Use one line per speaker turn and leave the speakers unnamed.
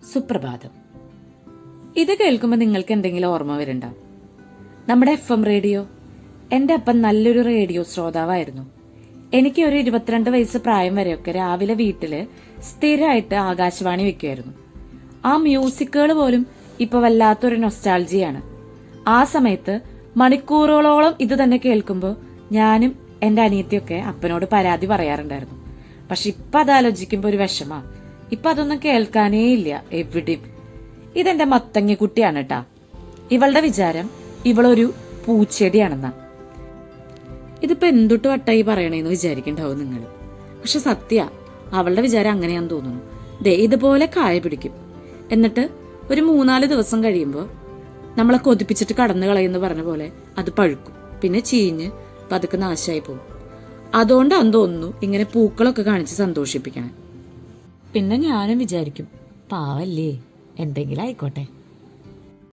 സുപ്രഭാതം. ഇത് കേൾക്കുമ്പോൾ നിങ്ങൾക്ക് എന്തെങ്കിലും ഓർമ്മ വരുന്നുണ്ട? നമ്മുടെ FM റേഡിയോ. എൻ്റെ അപ്പൻ നല്ലൊരു റേഡിയോ ശ്രോതാവായിരുന്നു. എനിക്ക് ഒരു 22 വയസ്സ് പ്രായം വരെയൊക്കെ രാവിലെ വീട്ടില് സ്ഥിരമായിട്ട് ആകാശവാണി വെക്കുമായിരുന്നു. ആ മ്യൂസിക്കുകൾ പോലും ഇപ്പൊ വല്ലാത്തൊരു നൊസ്റ്റാൾജിയാണ്. ആ സമയത്ത് മണിക്കൂറുകളോളം ഇത് തന്നെ കേൾക്കുമ്പോൾ ഞാനും എൻ്റെ അനിയത്തിയൊക്കെ അപ്പനോട് പരാതി പറയാറുണ്ടായിരുന്നു. പക്ഷെ ഇപ്പൊ അതാലോചിക്കുമ്പോ ഒരു വിഷമാ. ഇപ്പൊ അതൊന്നും കേൾക്കാനേ ഇല്ല എവിടെയും. ഇതെന്റെ മത്തങ്ങ കുട്ടിയാണ് കേട്ടാ. ഇവളുടെ വിചാരം ഇവളൊരു പൂച്ചെടിയാണെന്നാ. ഇതിപ്പോ എന്തൊട്ട് വട്ടായി പറയണേന്ന് വിചാരിക്കണ്ടാവും നിങ്ങൾ. പക്ഷെ സത്യ, അവളുടെ വിചാരം അങ്ങനെയാന്ന് തോന്നുന്നു. ദേ ഇതുപോലെ കായ പിടിക്കും, എന്നിട്ട് ഒരു 3-4 ദിവസം കഴിയുമ്പോ നമ്മളെ കൊതിപ്പിച്ചിട്ട് കടന്നു കളയെന്ന് പറഞ്ഞ പോലെ അത് പഴുക്കും, പിന്നെ ചീഞ്ഞ് പതുക്കെ നാശമായി പോകും. അതുകൊണ്ടാന്ന് തോന്നുന്നു ഇങ്ങനെ പൂക്കളൊക്കെ കാണിച്ച് സന്തോഷിപ്പിക്കണേ. പിന്നെ ഞാനും വിചാരിക്കും, പാവല്ലേ, എന്തെങ്കിലും ആയിക്കോട്ടെ.